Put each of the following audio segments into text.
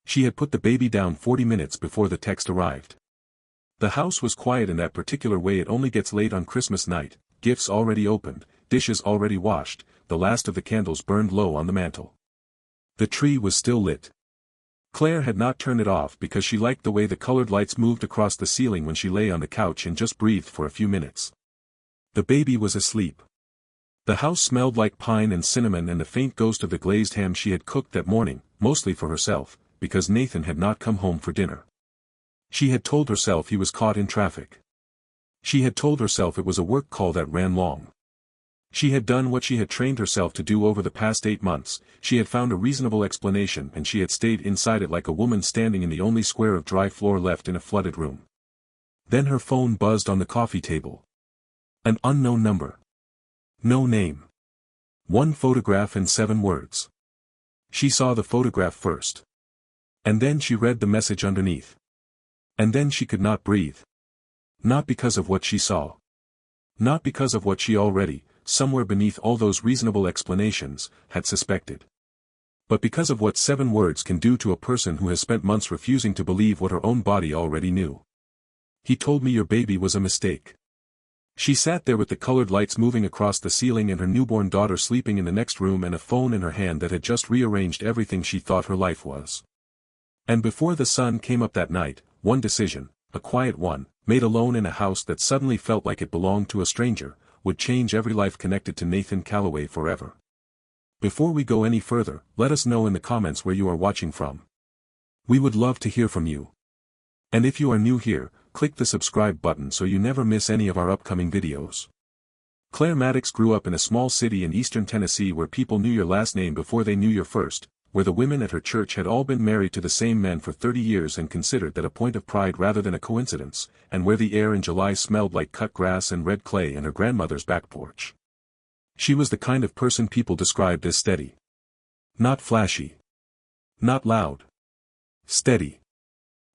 She had put the baby down 40 minutes before the text arrived. The house was quiet in that particular way it only gets late on Christmas night, gifts already opened, dishes already washed, the last of the candles burned low on the mantel. The tree was still lit. Claire had not turned it off because she liked the way the colored lights moved across the ceiling when she lay on the couch and just breathed for a few minutes. The baby was asleep. The house smelled like pine and cinnamon and the faint ghost of the glazed ham she had cooked that morning, mostly for herself, because Nathan had not come home for dinner. She had told herself he was caught in traffic. She had told herself it was a work call that ran long. She had done what she had trained herself to do over the past 8 months, she had found a reasonable explanation and she had stayed inside it like a woman standing in the only square of dry floor left in a flooded room. Then her phone buzzed on the coffee table. An unknown number. No name. 1 photograph and 7 words. She saw the photograph first. And then she read the message underneath. And then she could not breathe. Not because of what she saw. Not because of what she already, somewhere beneath all those reasonable explanations, had suspected. But because of what 7 words can do to a person who has spent months refusing to believe what her own body already knew. He told me your baby was a mistake. She sat there with the colored lights moving across the ceiling and her newborn daughter sleeping in the next room and a phone in her hand that had just rearranged everything she thought her life was. And before the sun came up that night, one decision, a quiet one, made alone in a house that suddenly felt like it belonged to a stranger, would change every life connected to Nathan Calloway forever. Before we go any further, let us know in the comments where you are watching from. We would love to hear from you. And if you are new here, click the subscribe button so you never miss any of our upcoming videos. Claire Maddox grew up in a small city in eastern Tennessee where people knew your last name before they knew your first, where the women at her church had all been married to the same men for 30 years and considered that a point of pride rather than a coincidence, and where the air in July smelled like cut grass and red clay in her grandmother's back porch. She was the kind of person people described as steady. Not flashy. Not loud. Steady.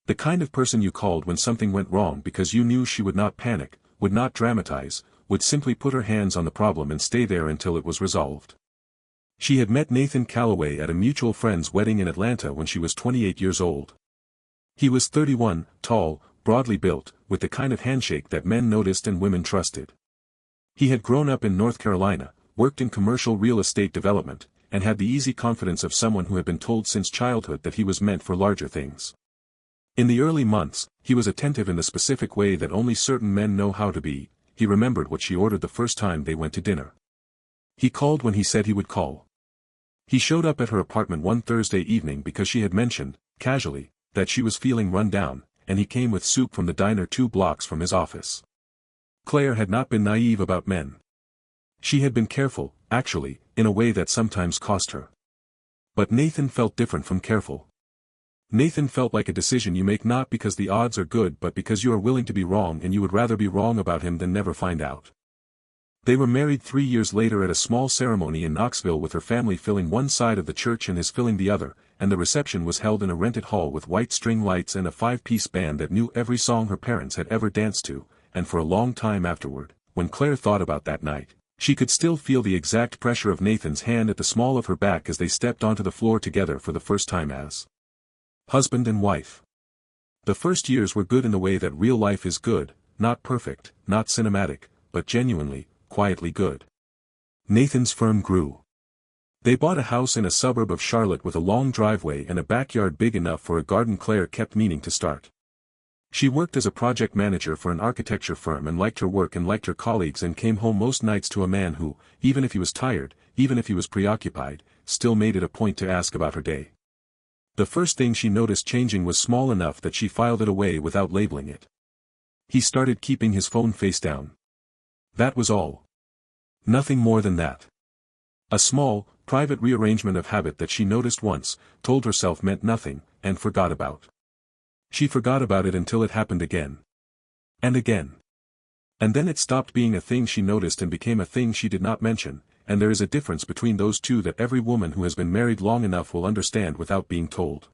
The kind of person you called when something went wrong because you knew she would not panic, would not dramatize, would simply put her hands on the problem and stay there until it was resolved. She had met Nathan Calloway at a mutual friend's wedding in Atlanta when she was 28 years old. He was 31, tall, broadly built, with the kind of handshake that men noticed and women trusted. He had grown up in North Carolina, worked in commercial real estate development, and had the easy confidence of someone who had been told since childhood that he was meant for larger things. In the early months, he was attentive in the specific way that only certain men know how to be. He remembered what she ordered the first time they went to dinner. He called when he said he would call. He showed up at her apartment one Thursday evening because she had mentioned, casually, that she was feeling run down, and he came with soup from the diner 2 blocks from his office. Claire had not been naive about men. She had been careful, actually, in a way that sometimes cost her. But Nathan felt different from careful. Nathan felt like a decision you make not because the odds are good but because you are willing to be wrong and you would rather be wrong about him than never find out. They were married 3 years later at a small ceremony in Knoxville with her family filling one side of the church and his filling the other, and the reception was held in a rented hall with white string lights and a 5-piece band that knew every song her parents had ever danced to, and for a long time afterward, when Claire thought about that night, she could still feel the exact pressure of Nathan's hand at the small of her back as they stepped onto the floor together for the first time as husband and wife. The first years were good in the way that real life is good, not perfect, not cinematic, but genuinely, quietly good. Nathan's firm grew. They bought a house in a suburb of Charlotte with a long driveway and a backyard big enough for a garden Claire kept meaning to start. She worked as a project manager for an architecture firm and liked her work and liked her colleagues and came home most nights to a man who, even if he was tired, even if he was preoccupied, still made it a point to ask about her day. The first thing she noticed changing was small enough that she filed it away without labeling it. He started keeping his phone face down. That was all. Nothing more than that. A small, private rearrangement of habit that she noticed once, told herself meant nothing, and forgot about. She forgot about it until it happened again. And again. And then it stopped being a thing she noticed and became a thing she did not mention, and there is a difference between those two that every woman who has been married long enough will understand without being told.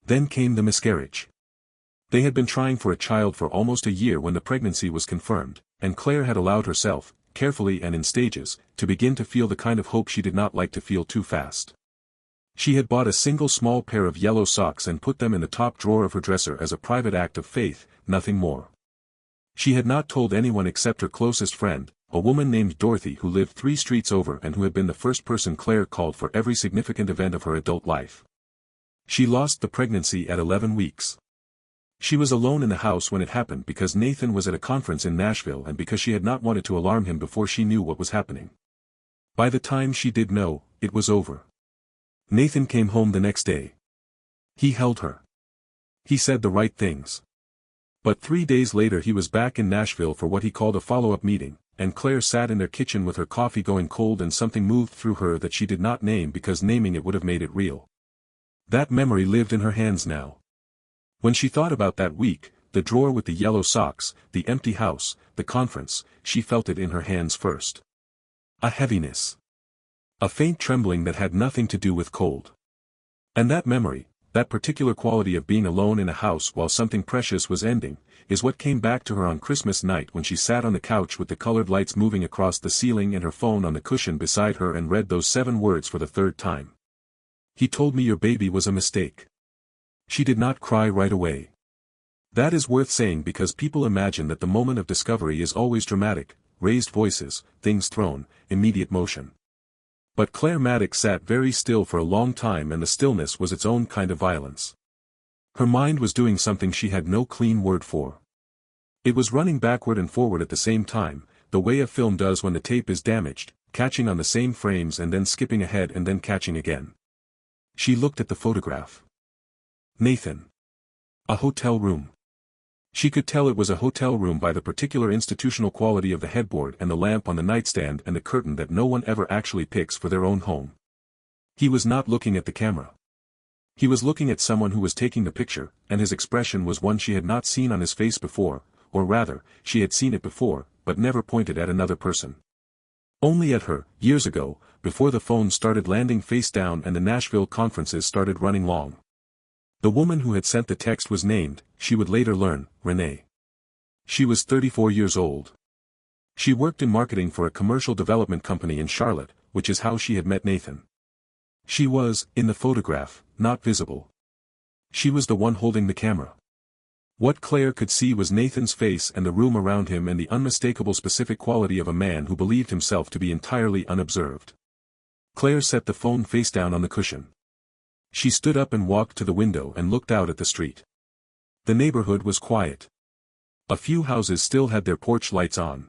Then came the miscarriage. They had been trying for a child for almost a year when the pregnancy was confirmed, and Claire had allowed herself, carefully and in stages, to begin to feel the kind of hope she did not like to feel too fast. She had bought a single small pair of yellow socks and put them in the top drawer of her dresser as a private act of faith, nothing more. She had not told anyone except her closest friend, a woman named Dorothy who lived 3 streets over and who had been the first person Claire called for every significant event of her adult life. She lost the pregnancy at 11 weeks. She was alone in the house when it happened because Nathan was at a conference in Nashville and because she had not wanted to alarm him before she knew what was happening. By the time she did know, it was over. Nathan came home the next day. He held her. He said the right things. But 3 days later he was back in Nashville for what he called a follow-up meeting, and Claire sat in their kitchen with her coffee going cold and something moved through her that she did not name because naming it would have made it real. That memory lived in her hands now. When she thought about that week, the drawer with the yellow socks, the empty house, the conference, she felt it in her hands first. A heaviness. A faint trembling that had nothing to do with cold. And that memory, that particular quality of being alone in a house while something precious was ending, is what came back to her on Christmas night when she sat on the couch with the colored lights moving across the ceiling and her phone on the cushion beside her and read those 7 words for the 3rd time. He told me your baby was a mistake. She did not cry right away. That is worth saying because people imagine that the moment of discovery is always dramatic, raised voices, things thrown, immediate motion. But Claire Maddox sat very still for a long time and the stillness was its own kind of violence. Her mind was doing something she had no clean word for. It was running backward and forward at the same time, the way a film does when the tape is damaged, catching on the same frames and then skipping ahead and then catching again. She looked at the photograph. Nathan. A hotel room. She could tell it was a hotel room by the particular institutional quality of the headboard and the lamp on the nightstand and the curtain that no one ever actually picks for their own home. He was not looking at the camera. He was looking at someone who was taking the picture, and his expression was one she had not seen on his face before, or rather, she had seen it before, but never pointed at another person. Only at her, years ago, before the phone started landing face down and the Nashville conferences started running long. The woman who had sent the text was named, she would later learn, Renee. She was 34 years old. She worked in marketing for a commercial development company in Charlotte, which is how she had met Nathan. She was, in the photograph, not visible. She was the one holding the camera. What Claire could see was Nathan's face and the room around him and the unmistakable specific quality of a man who believed himself to be entirely unobserved. Claire set the phone face down on the cushion. She stood up and walked to the window and looked out at the street. The neighborhood was quiet. A few houses still had their porch lights on.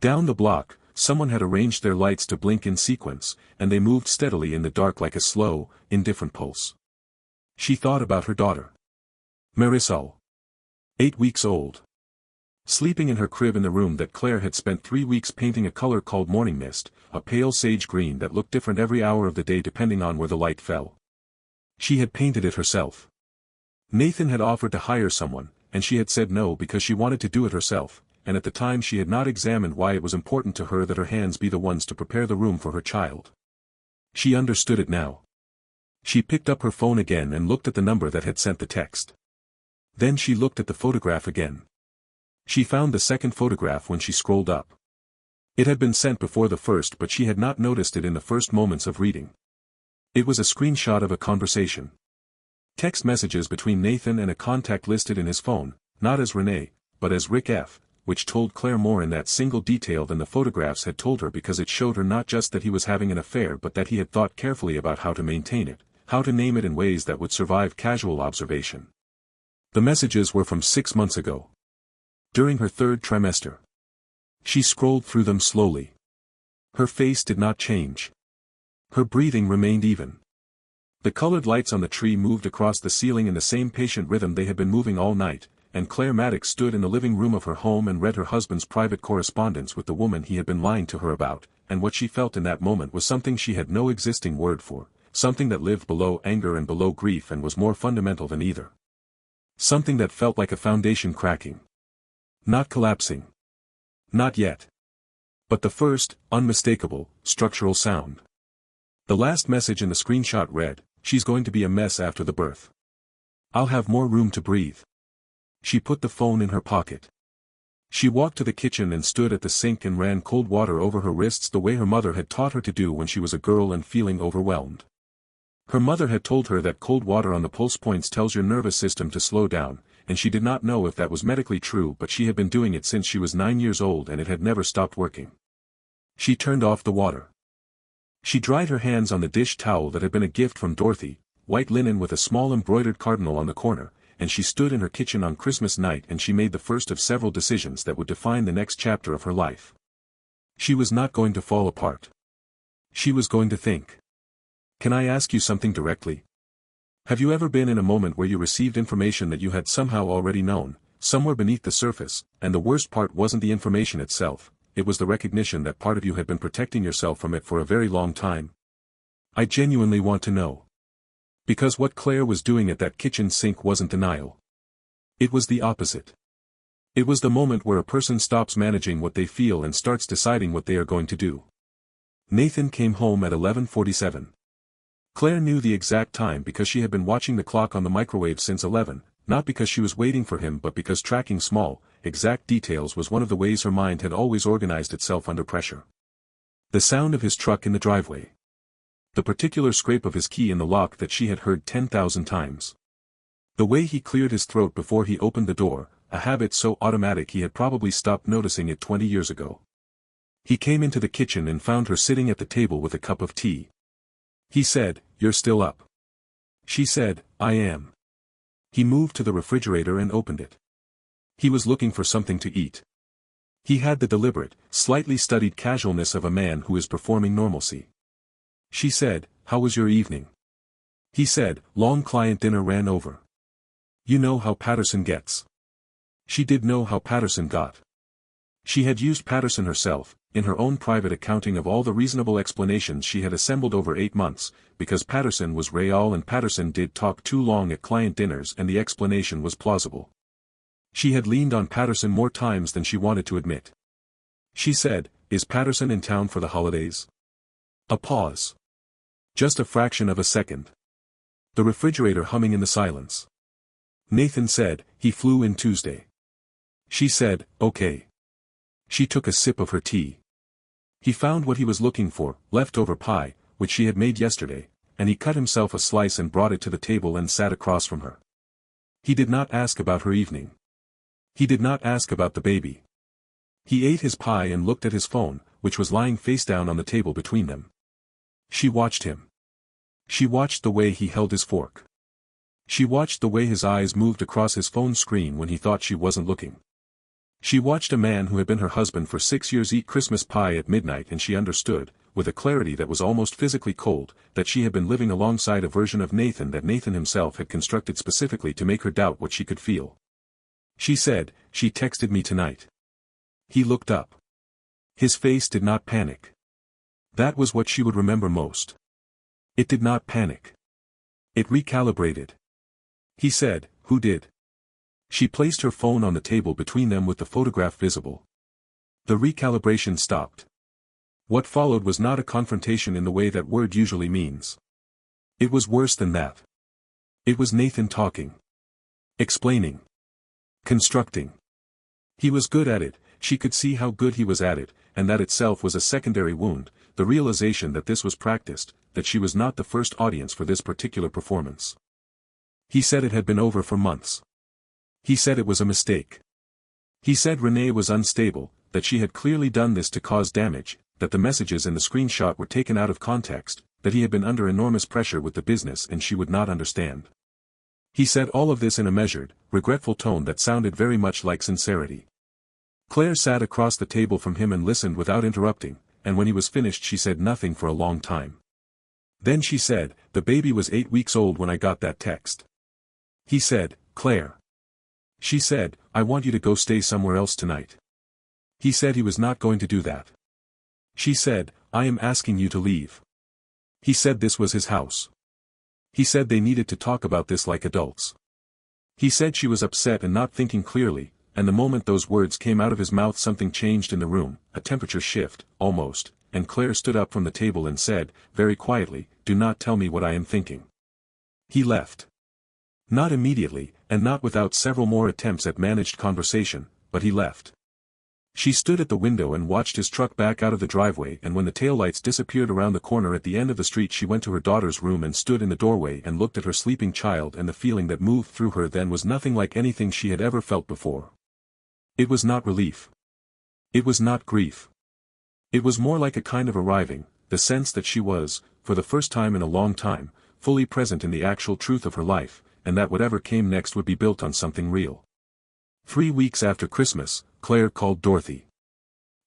Down the block, someone had arranged their lights to blink in sequence, and they moved steadily in the dark like a slow, indifferent pulse. She thought about her daughter. Marisol. 8 weeks old. Sleeping in her crib in the room that Claire had spent 3 weeks painting a color called morning mist, a pale sage green that looked different every hour of the day depending on where the light fell. She had painted it herself. Nathan had offered to hire someone, and she had said no because she wanted to do it herself, and at the time she had not examined why it was important to her that her hands be the ones to prepare the room for her child. She understood it now. She picked up her phone again and looked at the number that had sent the text. Then she looked at the photograph again. She found the second photograph when she scrolled up. It had been sent before the first but she had not noticed it in the first moments of reading. It was a screenshot of a conversation. Text messages between Nathan and a contact listed in his phone, not as Renee, but as Rick F., which told Claire more in that single detail than the photographs had told her because it showed her not just that he was having an affair but that he had thought carefully about how to maintain it, how to name it in ways that would survive casual observation. The messages were from 6 months ago. During her 3rd trimester. She scrolled through them slowly. Her face did not change. Her breathing remained even. The colored lights on the tree moved across the ceiling in the same patient rhythm they had been moving all night, and Claire Maddox stood in the living room of her home and read her husband's private correspondence with the woman he had been lying to her about, and what she felt in that moment was something she had no existing word for, something that lived below anger and below grief and was more fundamental than either. Something that felt like a foundation cracking. Not collapsing. Not yet. But the first, unmistakable, structural sound. The last message in the screenshot read, "She's going to be a mess after the birth. I'll have more room to breathe." She put the phone in her pocket. She walked to the kitchen and stood at the sink and ran cold water over her wrists the way her mother had taught her to do when she was a girl and feeling overwhelmed. Her mother had told her that cold water on the pulse points tells your nervous system to slow down, and she did not know if that was medically true, but she had been doing it since she was 9 years old and it had never stopped working. She turned off the water. She dried her hands on the dish towel that had been a gift from Dorothy, white linen with a small embroidered cardinal on the corner, and she stood in her kitchen on Christmas night and she made the first of several decisions that would define the next chapter of her life. She was not going to fall apart. She was going to think. Can I ask you something directly? Have you ever been in a moment where you received information that you had somehow already known, somewhere beneath the surface, and the worst part wasn't the information itself, it was the recognition that part of you had been protecting yourself from it for a very long time? I genuinely want to know. Because what Claire was doing at that kitchen sink wasn't denial. It was the opposite. It was the moment where a person stops managing what they feel and starts deciding what they are going to do. Nathan came home at 11:47. Claire knew the exact time because she had been watching the clock on the microwave since 11, not because she was waiting for him but because tracking small, exact details was one of the ways her mind had always organized itself under pressure. The sound of his truck in the driveway. The particular scrape of his key in the lock that she had heard 10,000 times. The way he cleared his throat before he opened the door, a habit so automatic he had probably stopped noticing it 20 years ago. He came into the kitchen and found her sitting at the table with a cup of tea. He said, "You're still up." She said, "I am." He moved to the refrigerator and opened it. He was looking for something to eat. He had the deliberate, slightly studied casualness of a man who is performing normalcy. She said, "How was your evening?" He said, "Long client dinner ran over. You know how Patterson gets." She did know how Patterson got. She had used Patterson herself, in her own private accounting of all the reasonable explanations she had assembled over 8 months, because Patterson was real and Patterson did talk too long at client dinners and the explanation was plausible. She had leaned on Patterson more times than she wanted to admit. She said, "Is Patterson in town for the holidays?" A pause. Just a fraction of a second. The refrigerator humming in the silence. Nathan said, "He flew in Tuesday." She said, "Okay." She took a sip of her tea. He found what he was looking for, leftover pie, which she had made yesterday, and he cut himself a slice and brought it to the table and sat across from her. He did not ask about her evening. He did not ask about the baby. He ate his pie and looked at his phone, which was lying face down on the table between them. She watched him. She watched the way he held his fork. She watched the way his eyes moved across his phone screen when he thought she wasn't looking. She watched a man who had been her husband for 6 years eat Christmas pie at midnight, and she understood, with a clarity that was almost physically cold, that she had been living alongside a version of Nathan that Nathan himself had constructed specifically to make her doubt what she could feel. She said, "She texted me tonight." He looked up. His face did not panic. That was what she would remember most. It did not panic. It recalibrated. He said, "Who did?" She placed her phone on the table between them with the photograph visible. The recalibration stopped. What followed was not a confrontation in the way that word usually means. It was worse than that. It was Nathan talking. Explaining. Constructing. He was good at it, she could see how good he was at it, and that itself was a secondary wound, the realization that this was practiced, that she was not the first audience for this particular performance. He said it had been over for months. He said it was a mistake. He said Renee was unstable, that she had clearly done this to cause damage, that the messages in the screenshot were taken out of context, that he had been under enormous pressure with the business and she would not understand. He said all of this in a measured, regretful tone that sounded very much like sincerity. Claire sat across the table from him and listened without interrupting, and when he was finished she said nothing for a long time. Then she said, "The baby was 8 weeks old when I got that text." He said, "Claire." She said, "I want you to go stay somewhere else tonight." He said he was not going to do that. She said, "I am asking you to leave." He said this was his house. He said they needed to talk about this like adults. He said she was upset and not thinking clearly, and the moment those words came out of his mouth something changed in the room, a temperature shift, almost, and Claire stood up from the table and said, very quietly, "Do not tell me what I am thinking." He left. Not immediately, and not without several more attempts at managed conversation, but he left. She stood at the window and watched his truck back out of the driveway, and when the taillights disappeared around the corner at the end of the street, she went to her daughter's room and stood in the doorway and looked at her sleeping child, and the feeling that moved through her then was nothing like anything she had ever felt before. It was not relief. It was not grief. It was more like a kind of arriving, the sense that she was, for the first time in a long time, fully present in the actual truth of her life, and that whatever came next would be built on something real. 3 weeks after Christmas, Claire called Dorothy.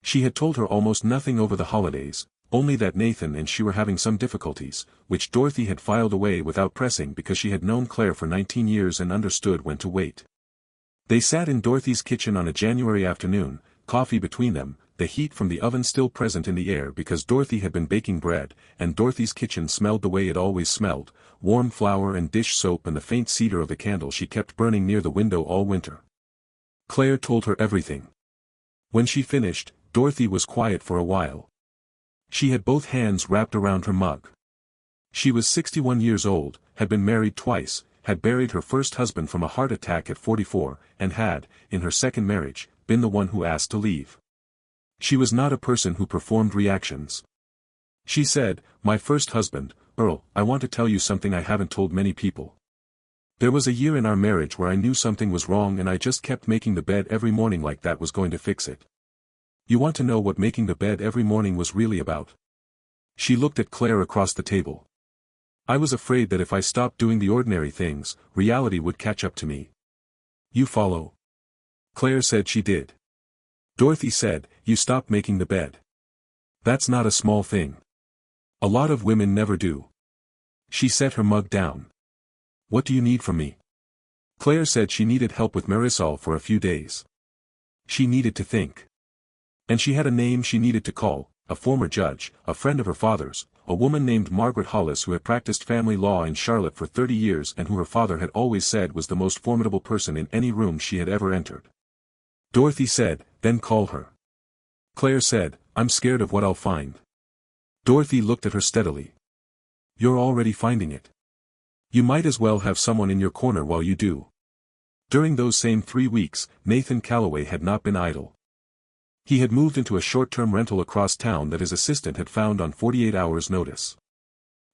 She had told her almost nothing over the holidays, only that Nathan and she were having some difficulties, which Dorothy had filed away without pressing because she had known Claire for 19 years and understood when to wait. They sat in Dorothy's kitchen on a January afternoon, coffee between them, the heat from the oven still present in the air because Dorothy had been baking bread, and Dorothy's kitchen smelled the way it always smelled, warm flour and dish soap and the faint cedar of the candle she kept burning near the window all winter. Claire told her everything. When she finished, Dorothy was quiet for a while. She had both hands wrapped around her mug. She was 61 years old, had been married twice, had buried her first husband from a heart attack at 44, and had, in her second marriage, been the one who asked to leave. She was not a person who performed reactions. She said, "My first husband, Earl, I want to tell you something I haven't told many people. There was a year in our marriage where I knew something was wrong and I just kept making the bed every morning like that was going to fix it. You want to know what making the bed every morning was really about?" She looked at Claire across the table. "I was afraid that if I stopped doing the ordinary things, reality would catch up to me." "You follow?" Claire said she did. Dorothy said, "You stopped making the bed. That's not a small thing. A lot of women never do." She set her mug down. "What do you need from me?" Claire said she needed help with Marisol for a few days. She needed to think. And she had a name she needed to call, a former judge, a friend of her father's, a woman named Margaret Hollis who had practiced family law in Charlotte for 30 years and who her father had always said was the most formidable person in any room she had ever entered. Dorothy said, "Then call her." Claire said, "I'm scared of what I'll find." Dorothy looked at her steadily. "You're already finding it. You might as well have someone in your corner while you do." During those same 3 weeks, Nathan Calloway had not been idle. He had moved into a short-term rental across town that his assistant had found on 48 hours' notice.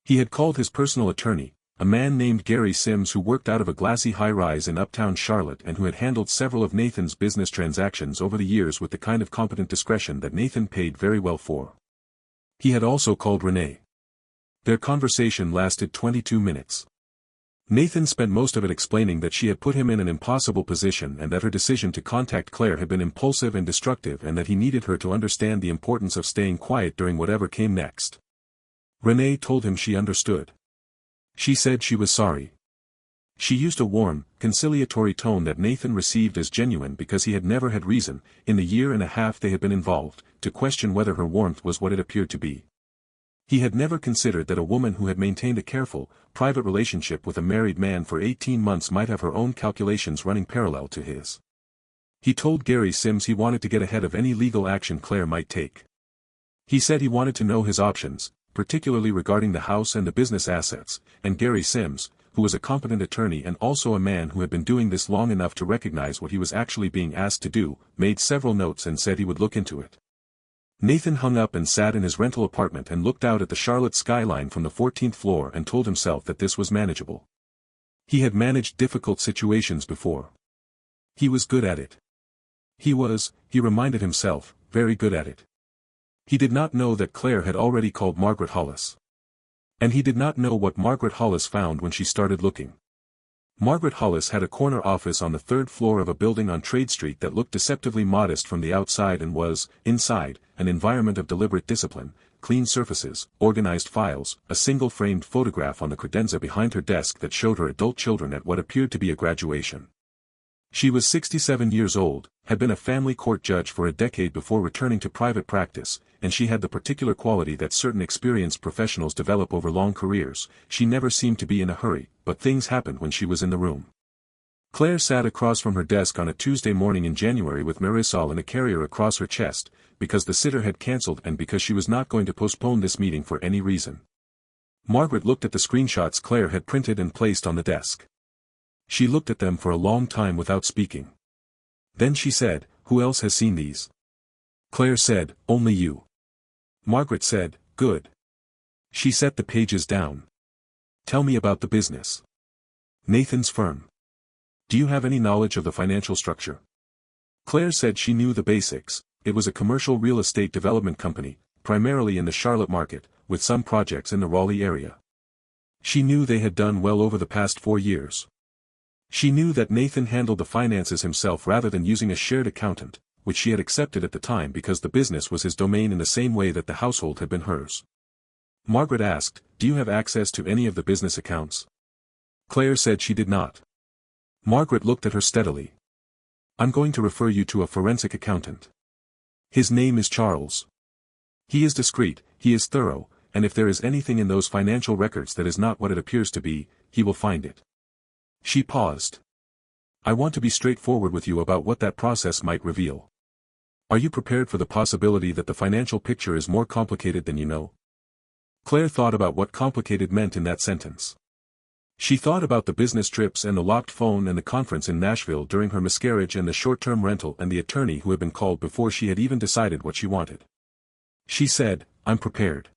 He had called his personal attorney, a man named Gary Sims who worked out of a glassy high-rise in uptown Charlotte and who had handled several of Nathan's business transactions over the years with the kind of competent discretion that Nathan paid very well for. He had also called Renee. Their conversation lasted 22 minutes. Nathan spent most of it explaining that she had put him in an impossible position and that her decision to contact Claire had been impulsive and destructive and that he needed her to understand the importance of staying quiet during whatever came next. Renee told him she understood. She said she was sorry. She used a warm, conciliatory tone that Nathan received as genuine because he had never had reason, in the year and a half they had been involved, to question whether her warmth was what it appeared to be. He had never considered that a woman who had maintained a careful, private relationship with a married man for 18 months might have her own calculations running parallel to his. He told Gary Sims he wanted to get ahead of any legal action Claire might take. He said he wanted to know his options, particularly regarding the house and the business assets, and Gary Sims, who was a competent attorney and also a man who had been doing this long enough to recognize what he was actually being asked to do, made several notes and said he would look into it. Nathan hung up and sat in his rental apartment and looked out at the Charlotte skyline from the 14th floor and told himself that this was manageable. He had managed difficult situations before. He was good at it. He reminded himself, very good at it. He did not know that Claire had already called Margaret Hollis. And he did not know what Margaret Hollis found when she started looking. Margaret Hollis had a corner office on the 3rd floor of a building on Trade Street that looked deceptively modest from the outside and was, inside, an environment of deliberate discipline, clean surfaces, organized files, a single framed photograph on the credenza behind her desk that showed her adult children at what appeared to be a graduation. She was 67 years old, had been a family court judge for a decade before returning to private practice, and she had the particular quality that certain experienced professionals develop over long careers. She never seemed to be in a hurry, but things happened when she was in the room. Claire sat across from her desk on a Tuesday morning in January with Marisol in a carrier across her chest, because the sitter had cancelled and because she was not going to postpone this meeting for any reason. Margaret looked at the screenshots Claire had printed and placed on the desk. She looked at them for a long time without speaking. Then she said, "Who else has seen these?" Claire said, only you. Margaret said, good. She set the pages down. Tell me about the business. Nathan's firm. Do you have any knowledge of the financial structure? Claire said she knew the basics. It was a commercial real estate development company, primarily in the Charlotte market, with some projects in the Raleigh area. She knew they had done well over the past 4 years. She knew that Nathan handled the finances himself rather than using a shared accountant, which she had accepted at the time because the business was his domain in the same way that the household had been hers. Margaret asked, do you have access to any of the business accounts? Claire said she did not. Margaret looked at her steadily. I'm going to refer you to a forensic accountant. His name is Charles. He is discreet, he is thorough, and if there is anything in those financial records that is not what it appears to be, he will find it. She paused. I want to be straightforward with you about what that process might reveal. Are you prepared for the possibility that the financial picture is more complicated than you know? Claire thought about what complicated meant in that sentence. She thought about the business trips and the locked phone and the conference in Nashville during her miscarriage and the short-term rental and the attorney who had been called before she had even decided what she wanted. She said, I'm prepared.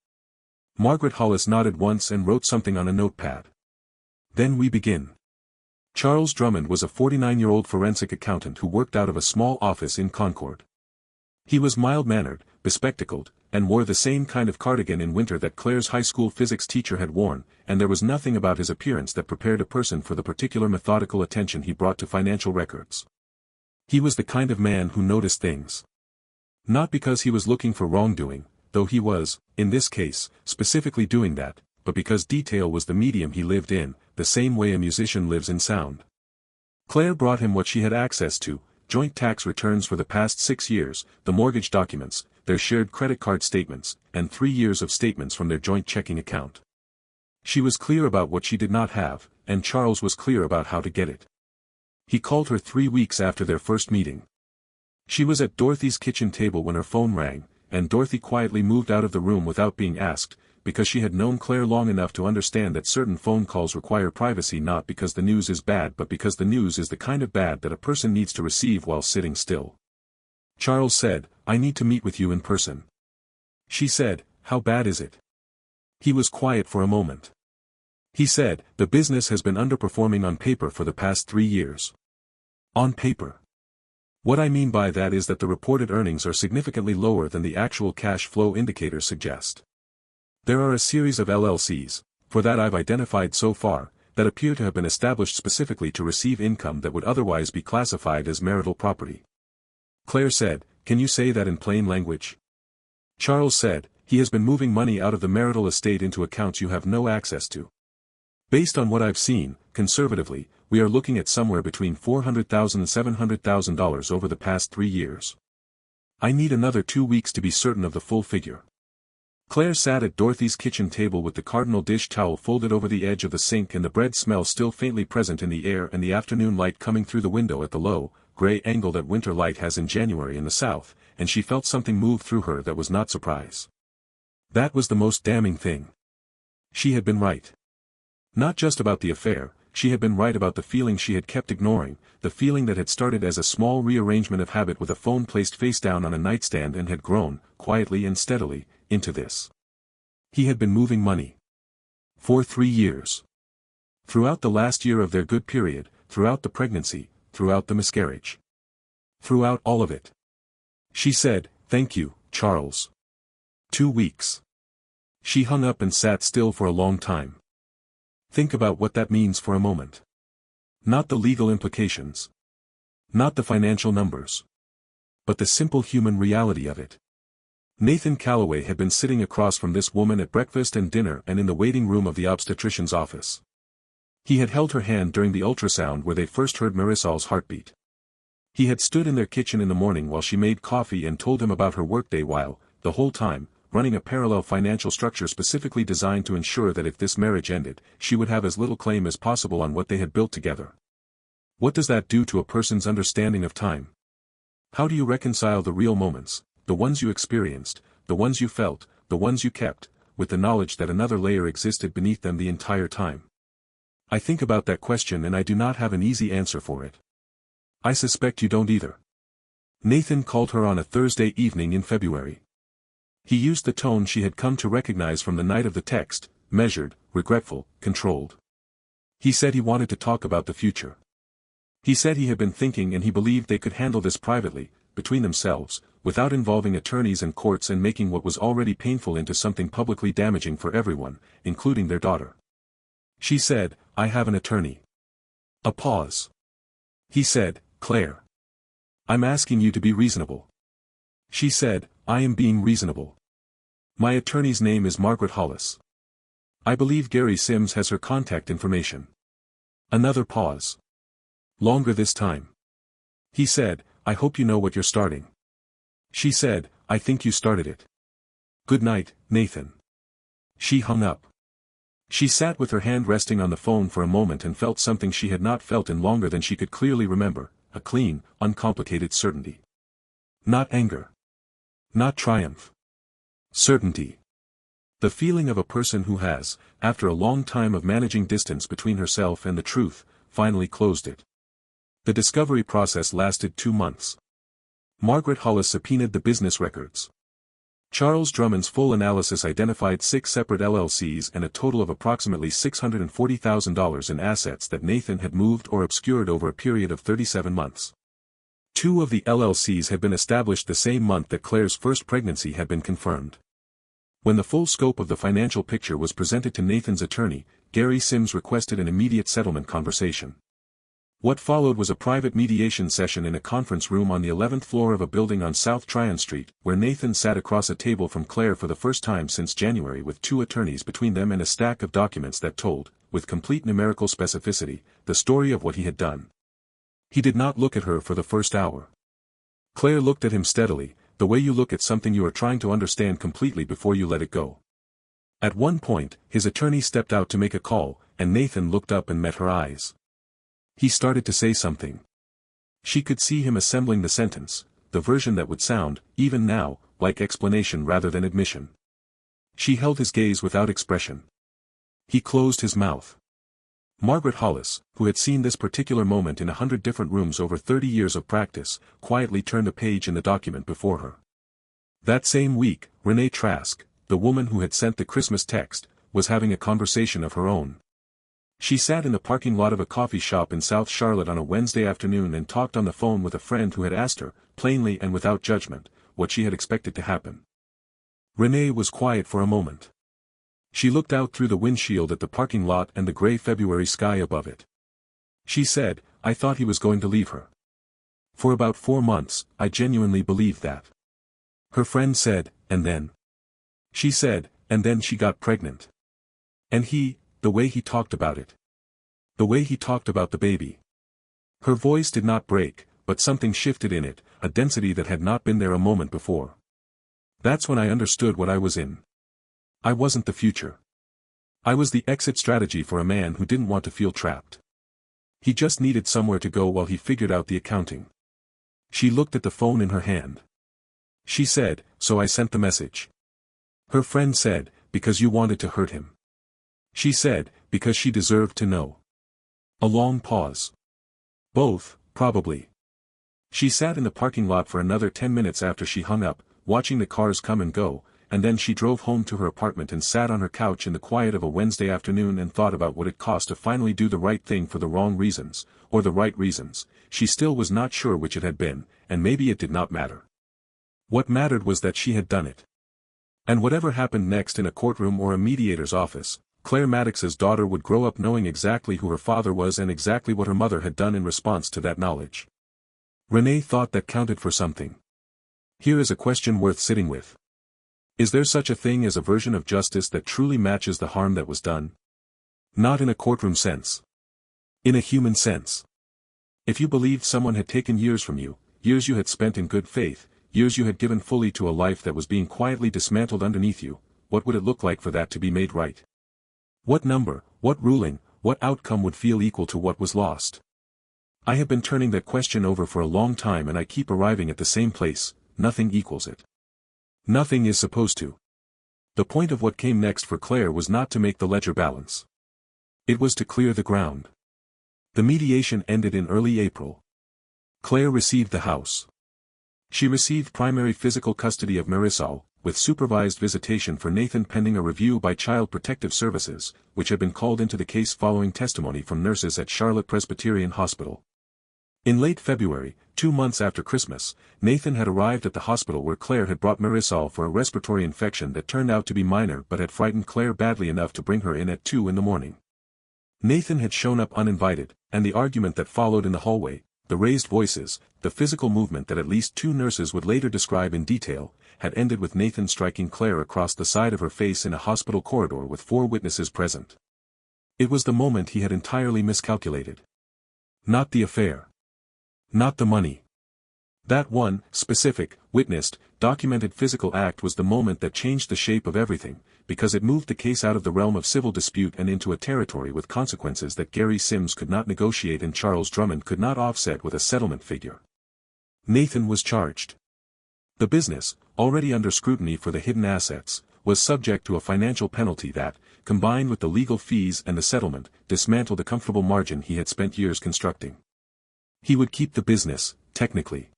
Margaret Hollis nodded once and wrote something on a notepad. Then we begin. Charles Drummond was a 49-year-old forensic accountant who worked out of a small office in Concord. He was mild-mannered, bespectacled, and wore the same kind of cardigan in winter that Claire's high school physics teacher had worn, and there was nothing about his appearance that prepared a person for the particular methodical attention he brought to financial records. He was the kind of man who noticed things. Not because he was looking for wrongdoing, though he was, in this case, specifically doing that, but because detail was the medium he lived in, the same way a musician lives in sound. Claire brought him what she had access to: joint tax returns for the past 6 years, the mortgage documents, their shared credit card statements, and 3 years of statements from their joint checking account. She was clear about what she did not have, and Charles was clear about how to get it. He called her 3 weeks after their first meeting. She was at Dorothy's kitchen table when her phone rang, and Dorothy quietly moved out of the room without being asked, because she had known Claire long enough to understand that certain phone calls require privacy, not because the news is bad but because the news is the kind of bad that a person needs to receive while sitting still. Charles said, I need to meet with you in person. She said, how bad is it? He was quiet for a moment. He said, the business has been underperforming on paper for the past 3 years. On paper. What I mean by that is that the reported earnings are significantly lower than the actual cash flow indicators suggest. There are a series of LLCs, for that I've identified so far, that appear to have been established specifically to receive income that would otherwise be classified as marital property. Claire said, can you say that in plain language? Charles said, he has been moving money out of the marital estate into accounts you have no access to. Based on what I've seen, conservatively, we are looking at somewhere between $400,000 and $700,000 over the past 3 years. I need another 2 weeks to be certain of the full figure. Claire sat at Dorothy's kitchen table with the cardinal dish towel folded over the edge of the sink and the bread smell still faintly present in the air and the afternoon light coming through the window at the low, gray angle that winter light has in January in the South, and she felt something move through her that was not surprise. That was the most damning thing. She had been right. Not just about the affair, she had been right about the feeling she had kept ignoring, the feeling that had started as a small rearrangement of habit with a phone placed face down on a nightstand and had grown, quietly and steadily, into this. He had been moving money. For 3 years. Throughout the last year of their good period, throughout the pregnancy, throughout the miscarriage. Throughout all of it. She said, thank you, Charles. 2 weeks. She hung up and sat still for a long time. Think about what that means for a moment. Not the legal implications. Not the financial numbers. But the simple human reality of it. Nathan Calloway had been sitting across from this woman at breakfast and dinner and in the waiting room of the obstetrician's office. He had held her hand during the ultrasound where they first heard Marisol's heartbeat. He had stood in their kitchen in the morning while she made coffee and told him about her workday while, the whole time, running a parallel financial structure specifically designed to ensure that if this marriage ended, she would have as little claim as possible on what they had built together. What does that do to a person's understanding of time? How do you reconcile the real moments, the ones you experienced, the ones you felt, the ones you kept, with the knowledge that another layer existed beneath them the entire time? I think about that question and I do not have an easy answer for it. I suspect you don't either. Nathan called her on a Thursday evening in February. He used the tone she had come to recognize from the night of the text, measured, regretful, controlled. He said he wanted to talk about the future. He said he had been thinking and he believed they could handle this privately, between themselves, without involving attorneys and courts and making what was already painful into something publicly damaging for everyone, including their daughter. She said, "I have an attorney." A pause. He said, "Claire. I'm asking you to be reasonable." She said, "I am being reasonable. My attorney's name is Margaret Hollis. I believe Gary Sims has her contact information." Another pause. Longer this time. He said, "I hope you know what you're starting." She said, "I think you started it. Good night, Nathan." She hung up. She sat with her hand resting on the phone for a moment and felt something she had not felt in longer than she could clearly remember, a clean, uncomplicated certainty. Not anger. Not triumph. Certainty. The feeling of a person who has, after a long time of managing distance between herself and the truth, finally closed it. The discovery process lasted 2 months. Margaret Hollis subpoenaed the business records. Charles Drummond's full analysis identified 6 separate LLCs and a total of approximately $640,000 in assets that Nathan had moved or obscured over a period of 37 months. 2 of the LLCs had been established the same month that Claire's first pregnancy had been confirmed. When the full scope of the financial picture was presented to Nathan's attorney, Gary Sims requested an immediate settlement conversation. What followed was a private mediation session in a conference room on the 11th floor of a building on South Tryon Street, where Nathan sat across a table from Claire for the first time since January with 2 attorneys between them and a stack of documents that told, with complete numerical specificity, the story of what he had done. He did not look at her for the first hour. Claire looked at him steadily, the way you look at something you are trying to understand completely before you let it go. At one point, his attorney stepped out to make a call, and Nathan looked up and met her eyes. He started to say something. She could see him assembling the sentence, the version that would sound, even now, like explanation rather than admission. She held his gaze without expression. He closed his mouth. Margaret Hollis, who had seen this particular moment in 100 different rooms over 30 years of practice, quietly turned a page in the document before her. That same week, Renee Trask, the woman who had sent the Christmas text, was having a conversation of her own. She sat in the parking lot of a coffee shop in South Charlotte on a Wednesday afternoon and talked on the phone with a friend who had asked her, plainly and without judgment, what she had expected to happen. Renee was quiet for a moment. She looked out through the windshield at the parking lot and the gray February sky above it. She said, "I thought he was going to leave her. For about 4 months, I genuinely believed that." Her friend said, "And then?" She said, "And then she got pregnant. And he, the way he talked about it. The way he talked about the baby." Her voice did not break, but something shifted in it, a density that had not been there a moment before. "That's when I understood what I was in. I wasn't the future. I was the exit strategy for a man who didn't want to feel trapped. He just needed somewhere to go while he figured out the accounting." She looked at the phone in her hand. She said, "So I sent the message." Her friend said, "Because you wanted to hurt him." She said, "Because she deserved to know." A long pause. "Both, probably." She sat in the parking lot for another 10 minutes after she hung up, watching the cars come and go, and then she drove home to her apartment and sat on her couch in the quiet of a Wednesday afternoon and thought about what it cost to finally do the right thing for the wrong reasons, or the right reasons. She still was not sure which it had been, and maybe it did not matter. What mattered was that she had done it. And whatever happened next in a courtroom or a mediator's office, Claire Maddox's daughter would grow up knowing exactly who her father was and exactly what her mother had done in response to that knowledge. Renee thought that counted for something. Here is a question worth sitting with. Is there such a thing as a version of justice that truly matches the harm that was done? Not in a courtroom sense. In a human sense. If you believed someone had taken years from you, years you had spent in good faith, years you had given fully to a life that was being quietly dismantled underneath you, what would it look like for that to be made right? What number, what ruling, what outcome would feel equal to what was lost? I have been turning that question over for a long time and I keep arriving at the same place: nothing equals it. Nothing is supposed to. The point of what came next for Claire was not to make the ledger balance. It was to clear the ground. The mediation ended in early April. Claire received the house. She received primary physical custody of Marisol, with supervised visitation for Nathan pending a review by Child Protective Services, which had been called into the case following testimony from nurses at Charlotte Presbyterian Hospital. In late February, 2 months after Christmas, Nathan had arrived at the hospital where Claire had brought Marisol for a respiratory infection that turned out to be minor but had frightened Claire badly enough to bring her in at 2 in the morning. Nathan had shown up uninvited, and the argument that followed in the hallway, the raised voices, the physical movement that at least 2 nurses would later describe in detail, had ended with Nathan striking Claire across the side of her face in a hospital corridor with 4 witnesses present. It was the moment he had entirely miscalculated. Not the affair. Not the money. That one, specific, witnessed, documented physical act was the moment that changed the shape of everything, because it moved the case out of the realm of civil dispute and into a territory with consequences that Gary Sims could not negotiate and Charles Drummond could not offset with a settlement figure. Nathan was charged. The business, already under scrutiny for the hidden assets, was subject to a financial penalty that, combined with the legal fees and the settlement, dismantled the comfortable margin he had spent years constructing. He would keep the business, technically.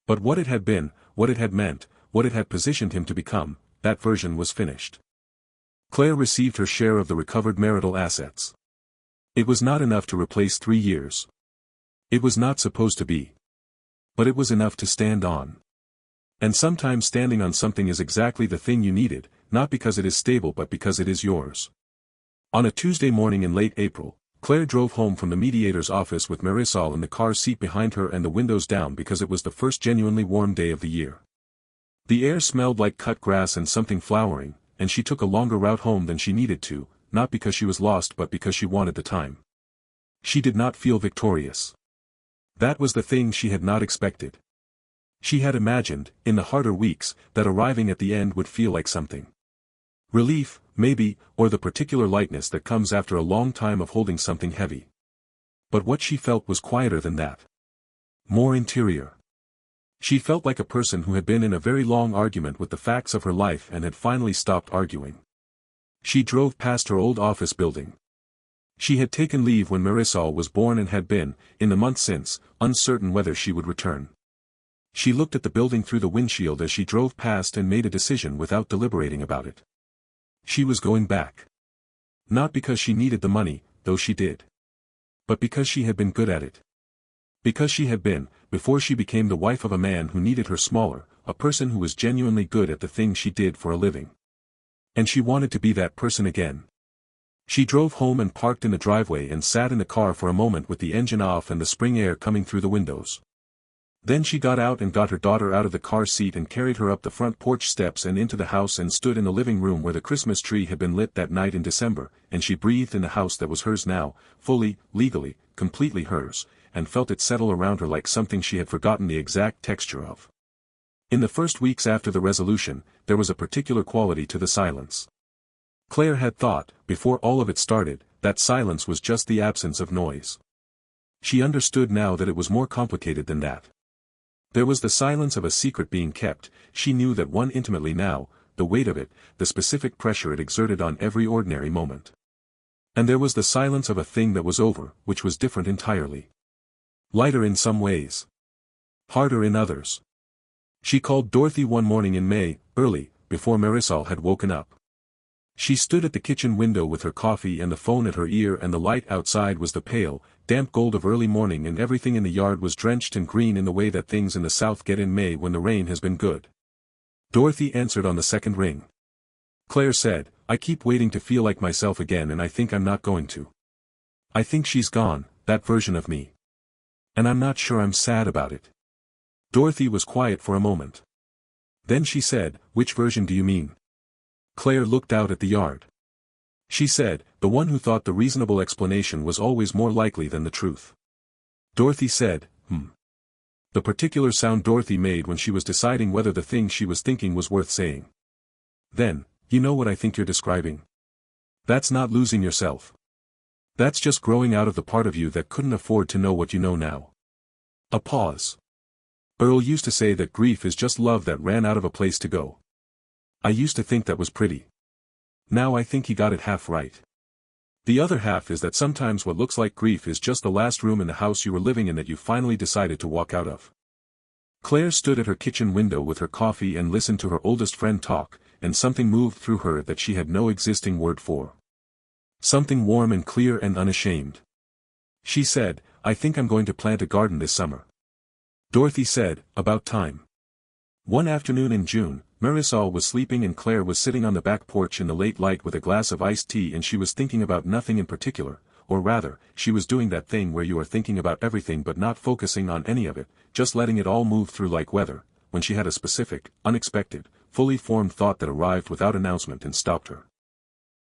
But what it had been, what it had meant, what it had positioned him to become, that version was finished. Claire received her share of the recovered marital assets. It was not enough to replace 3 years. It was not supposed to be. But it was enough to stand on. And sometimes standing on something is exactly the thing you needed, not because it is stable but because it is yours. On a Tuesday morning in late April, Claire drove home from the mediator's office with Marisol in the car seat behind her and the windows down because it was the first genuinely warm day of the year. The air smelled like cut grass and something flowering, and she took a longer route home than she needed to, not because she was lost but because she wanted the time. She did not feel victorious. That was the thing she had not expected. She had imagined, in the harder weeks, that arriving at the end would feel like something. Relief, maybe, or the particular lightness that comes after a long time of holding something heavy. But what she felt was quieter than that. More interior. She felt like a person who had been in a very long argument with the facts of her life and had finally stopped arguing. She drove past her old office building. She had taken leave when Marisol was born and had been, in the months since, uncertain whether she would return. She looked at the building through the windshield as she drove past and made a decision without deliberating about it. She was going back. Not because she needed the money, though she did. But because she had been good at it. Because she had been, before she became the wife of a man who needed her smaller, a person who was genuinely good at the thing she did for a living. And she wanted to be that person again. She drove home and parked in the driveway and sat in the car for a moment with the engine off and the spring air coming through the windows. Then she got out and got her daughter out of the car seat and carried her up the front porch steps and into the house and stood in the living room where the Christmas tree had been lit that night in December, and she breathed in the house that was hers now, fully, legally, completely hers, and felt it settle around her like something she had forgotten the exact texture of. In the first weeks after the resolution, there was a particular quality to the silence. Claire had thought, before all of it started, that silence was just the absence of noise. She understood now that it was more complicated than that. There was the silence of a secret being kept, she knew that one intimately now, the weight of it, the specific pressure it exerted on every ordinary moment. And there was the silence of a thing that was over, which was different entirely. Lighter in some ways. Harder in others. She called Dorothy one morning in May, early, before Marisol had woken up. She stood at the kitchen window with her coffee and the phone at her ear, and the light outside was the pale, damp gold of early morning, and everything in the yard was drenched and green in the way that things in the South get in May when the rain has been good. Dorothy answered on the second ring. Claire said, "I keep waiting to feel like myself again, and I think I'm not going to. I think she's gone, that version of me. And I'm not sure I'm sad about it." Dorothy was quiet for a moment. Then she said, "Which version do you mean?" Claire looked out at the yard. She said, "The one who thought the reasonable explanation was always more likely than the truth." Dorothy said, the particular sound Dorothy made when she was deciding whether the thing she was thinking was worth saying. "Then, you know what I think you're describing? That's not losing yourself. That's just growing out of the part of you that couldn't afford to know what you know now." A pause. "Earl used to say that grief is just love that ran out of a place to go. I used to think that was pretty. Now I think he got it half right. The other half is that sometimes what looks like grief is just the last room in the house you were living in that you finally decided to walk out of." Claire stood at her kitchen window with her coffee and listened to her oldest friend talk, and something moved through her that she had no existing word for. Something warm and clear and unashamed. She said, "I think I'm going to plant a garden this summer." Dorothy said, "About time." One afternoon in June, Marisol was sleeping and Claire was sitting on the back porch in the late light with a glass of iced tea, and she was thinking about nothing in particular, or rather, she was doing that thing where you are thinking about everything but not focusing on any of it, just letting it all move through like weather, when she had a specific, unexpected, fully formed thought that arrived without announcement and stopped her.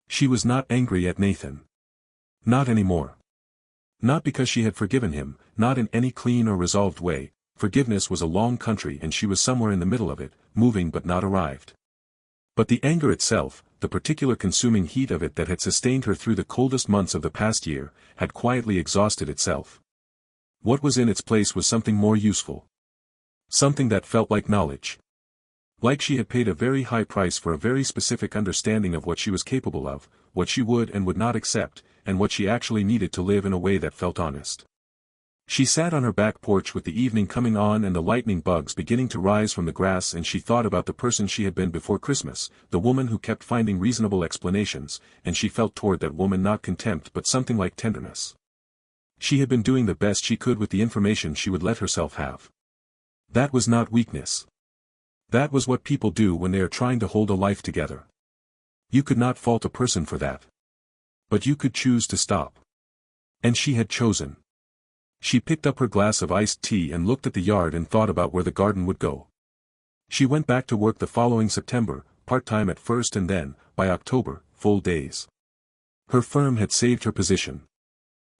She was not angry at Nathan. Not anymore. Not because she had forgiven him, not in any clean or resolved way. Forgiveness was a long country and she was somewhere in the middle of it, moving but not arrived. But the anger itself, the particular consuming heat of it that had sustained her through the coldest months of the past year, had quietly exhausted itself. What was in its place was something more useful. Something that felt like knowledge. Like she had paid a very high price for a very specific understanding of what she was capable of, what she would and would not accept, and what she actually needed to live in a way that felt honest. She sat on her back porch with the evening coming on and the lightning bugs beginning to rise from the grass, and she thought about the person she had been before Christmas, the woman who kept finding reasonable explanations, and she felt toward that woman not contempt but something like tenderness. She had been doing the best she could with the information she would let herself have. That was not weakness. That was what people do when they are trying to hold a life together. You could not fault a person for that. But you could choose to stop. And she had chosen. She picked up her glass of iced tea and looked at the yard and thought about where the garden would go. She went back to work the following September, part-time at first and then, by October, full days. Her firm had saved her position.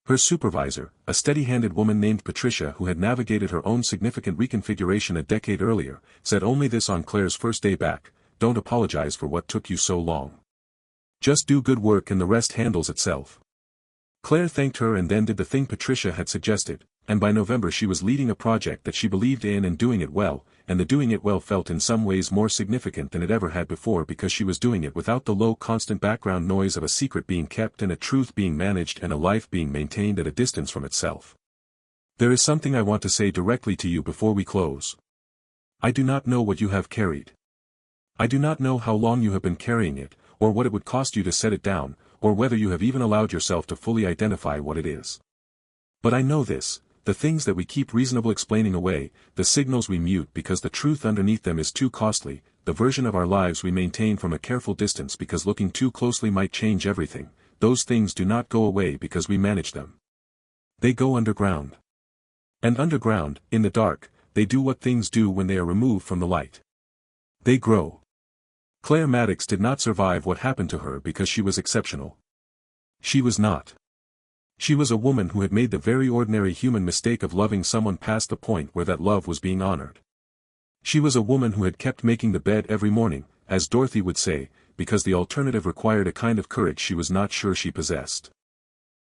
Her supervisor, a steady-handed woman named Patricia who had navigated her own significant reconfiguration a decade earlier, said only this on Claire's first day back: "Don't apologize for what took you so long. Just do good work and the rest handles itself." Claire thanked her and then did the thing Patricia had suggested, and by November she was leading a project that she believed in and doing it well, and the doing it well felt in some ways more significant than it ever had before because she was doing it without the low constant background noise of a secret being kept and a truth being managed and a life being maintained at a distance from itself. "There is something I want to say directly to you before we close. I do not know what you have carried. I do not know how long you have been carrying it, or what it would cost you to set it down, or whether you have even allowed yourself to fully identify what it is. But I know this: the things that we keep reasonable explaining away, the signals we mute because the truth underneath them is too costly, the version of our lives we maintain from a careful distance because looking too closely might change everything, those things do not go away because we manage them. They go underground. And underground, in the dark, they do what things do when they are removed from the light. They grow. Claire Maddox did not survive what happened to her because she was exceptional. She was not. She was a woman who had made the very ordinary human mistake of loving someone past the point where that love was being honored. She was a woman who had kept making the bed every morning, as Dorothy would say, because the alternative required a kind of courage she was not sure she possessed.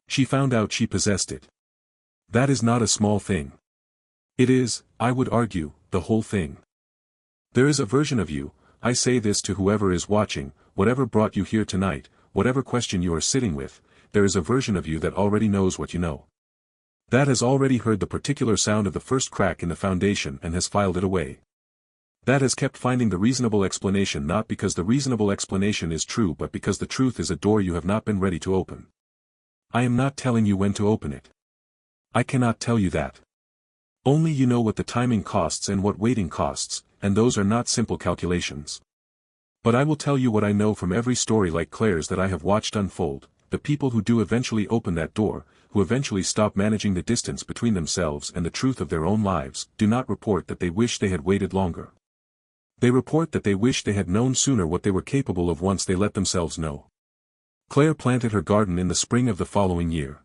She found out she possessed it. That is not a small thing. It is, I would argue, the whole thing. There is a version of you, I say this to whoever is watching, whatever brought you here tonight, whatever question you are sitting with, there is a version of you that already knows what you know. That has already heard the particular sound of the first crack in the foundation and has filed it away. That has kept finding the reasonable explanation not because the reasonable explanation is true but because the truth is a door you have not been ready to open. I am not telling you when to open it. I cannot tell you that. Only you know what the timing costs and what waiting costs, and those are not simple calculations. But I will tell you what I know from every story like Claire's that I have watched unfold: the people who do eventually open that door, who eventually stop managing the distance between themselves and the truth of their own lives, do not report that they wish they had waited longer. They report that they wish they had known sooner what they were capable of once they let themselves know. Claire planted her garden in the spring of the following year.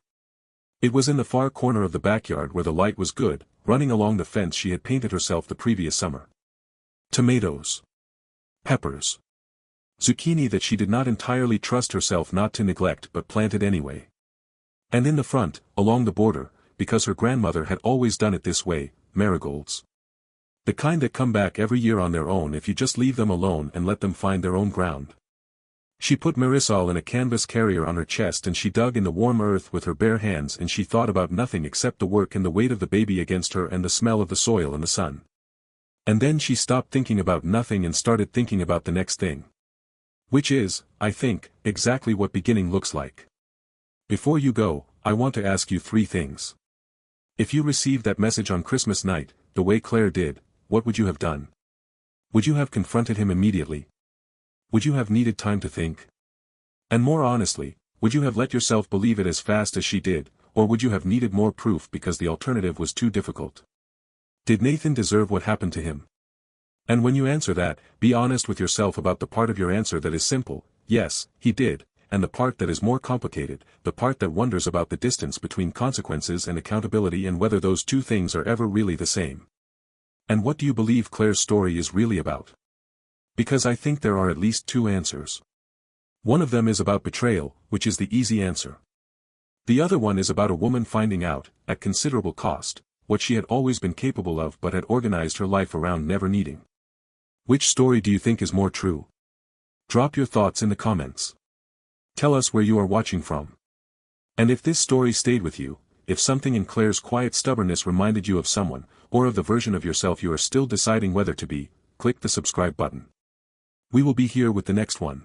It was in the far corner of the backyard where the light was good, running along the fence she had painted herself the previous summer. Tomatoes. Peppers. Zucchini that she did not entirely trust herself not to neglect but planted anyway. And in the front, along the border, because her grandmother had always done it this way, marigolds. The kind that come back every year on their own if you just leave them alone and let them find their own ground. She put Marisol in a canvas carrier on her chest and she dug in the warm earth with her bare hands and she thought about nothing except the work and the weight of the baby against her and the smell of the soil and the sun. And then she stopped thinking about nothing and started thinking about the next thing. Which is, I think, exactly what beginning looks like. Before you go, I want to ask you 3 things. If you received that message on Christmas night, the way Claire did, what would you have done? Would you have confronted him immediately? Would you have needed time to think? And more honestly, would you have let yourself believe it as fast as she did, or would you have needed more proof because the alternative was too difficult? Did Nathan deserve what happened to him? And when you answer that, be honest with yourself about the part of your answer that is simple, yes, he did, and the part that is more complicated, the part that wonders about the distance between consequences and accountability and whether those 2 things are ever really the same. And what do you believe Claire's story is really about? Because I think there are at least 2 answers. One of them is about betrayal, which is the easy answer. The other one is about a woman finding out, at considerable cost, what she had always been capable of but had organized her life around never needing. Which story do you think is more true? Drop your thoughts in the comments. Tell us where you are watching from. And if this story stayed with you, if something in Claire's quiet stubbornness reminded you of someone, or of the version of yourself you are still deciding whether to be, click the subscribe button. We will be here with the next one.